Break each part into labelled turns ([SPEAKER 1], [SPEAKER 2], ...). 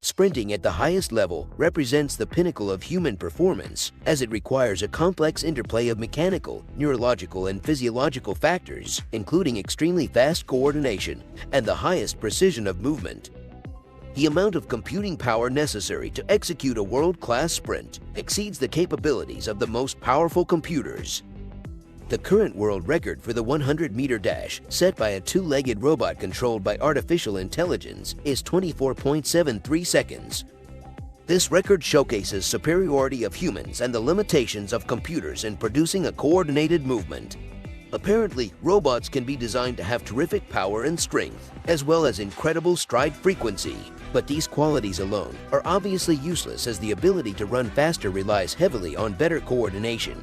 [SPEAKER 1] Sprinting at the highest level represents the pinnacle of human performance, as it requires a complex interplay of mechanical, neurological, and physiological factors, including extremely fast coordination and the highest precision of movement. The amount of computing power necessary to execute a world-class sprint exceeds the capabilities of the most powerful computers. The current world record for the 100-meter dash, set by a two-legged robot controlled by artificial intelligence, is 24.73 seconds. This record showcases superiority of humans and the limitations of computers in producing a coordinated movement. Apparently, robots can be designed to have terrific power and strength, as well as incredible stride frequency. But these qualities alone are obviously useless, as the ability to run faster relies heavily on better coordination.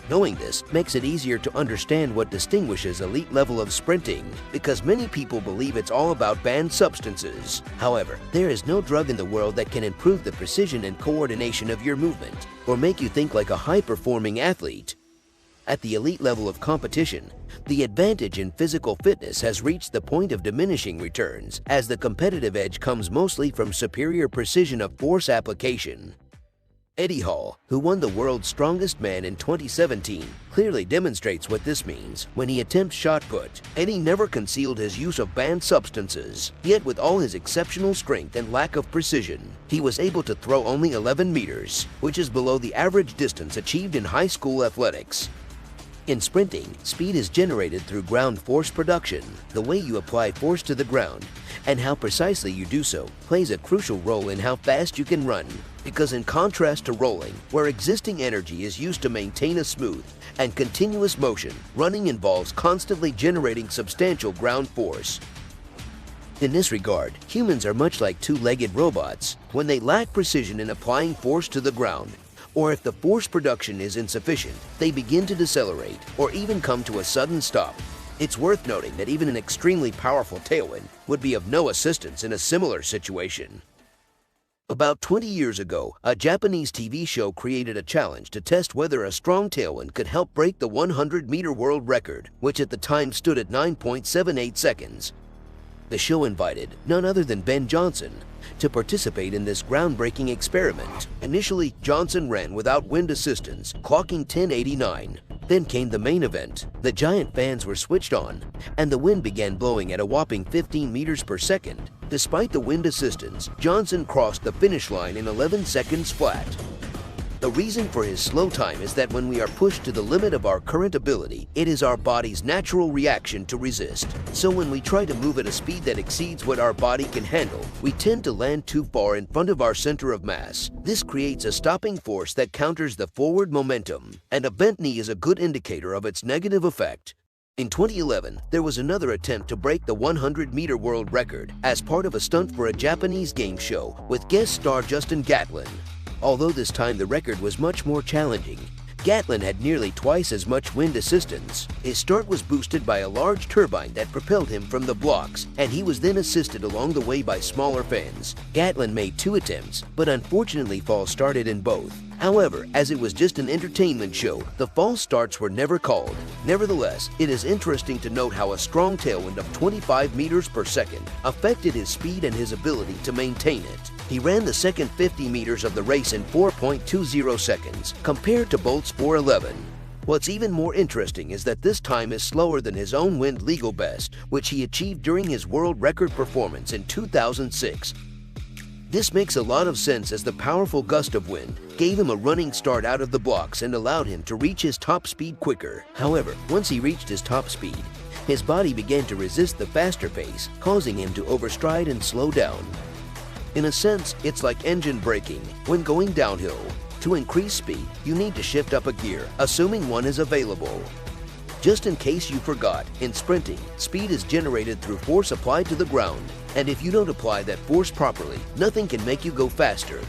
[SPEAKER 1] Knowing this makes it easier to understand what distinguishes elite level of sprinting, because many people believe it's all about banned substances. However, there is no drug in the world that can improve the precision and coordination of your movement or make you think like a high-performing athlete. At the elite level of competition, the advantage in physical fitness has reached the point of diminishing returns, as the competitive edge comes mostly from superior precision of force application. Eddie Hall, who won the world's strongest man in 2017, clearly demonstrates what this means. When he attempts shot put, Eddie never concealed his use of banned substances. Yet with all his exceptional strength and lack of precision, he was able to throw only 11 meters, which is below the average distance achieved in high school athletics. In sprinting, speed is generated through ground force production. The way you apply force to the ground and how precisely you do so plays a crucial role in how fast you can run. Because in contrast to rolling, where existing energy is used to maintain a smooth and continuous motion, running involves constantly generating substantial ground force. In this regard, humans are much like two-legged robots. When they lack precision in applying force to the ground, or if the force production is insufficient, they begin to decelerate or even come to a sudden stop. It's worth noting that even an extremely powerful tailwind would be of no assistance in a similar situation. About 20 years ago, a Japanese TV show created a challenge to test whether a strong tailwind could help break the 100-meter world record, which at the time stood at 9.78 seconds. The show invited none other than Ben Johnson to participate in this groundbreaking experiment. Initially, Johnson ran without wind assistance, clocking 10:89. Then came the main event. The giant fans were switched on, and the wind began blowing at a whopping 15 meters per second. Despite the wind assistance, Johnson crossed the finish line in 11 seconds flat. The reason for his slow time is that when we are pushed to the limit of our current ability, it is our body's natural reaction to resist. So when we try to move at a speed that exceeds what our body can handle, we tend to land too far in front of our center of mass. This creates a stopping force that counters the forward momentum, and a bent knee is a good indicator of its negative effect. In 2011, there was another attempt to break the 100-meter world record as part of a stunt for a Japanese game show with guest star Justin Gatlin. Although this time the record was much more challenging, Gatlin had nearly twice as much wind assistance. His start was boosted by a large turbine that propelled him from the blocks, and he was then assisted along the way by smaller fans. Gatlin made 2 attempts, but unfortunately false started in both. However, as it was just an entertainment show, the false starts were never called. Nevertheless, it is interesting to note how a strong tailwind of 25 meters per second affected his speed and his ability to maintain it. He ran the second 50 meters of the race in 4.20 seconds, compared to Bolt's 4:11. What's even more interesting is that this time is slower than his own wind legal best, which he achieved during his world record performance in 2006. This makes a lot of sense, as the powerful gust of wind gave him a running start out of the blocks and allowed him to reach his top speed quicker. However, once he reached his top speed, his body began to resist the faster pace, causing him to overstride and slow down. In a sense, it's like engine braking when going downhill. To increase speed, you need to shift up a gear, assuming one is available. Just in case you forgot, in sprinting, speed is generated through force applied to the ground. And if you don't apply that force properly, nothing can make you go faster.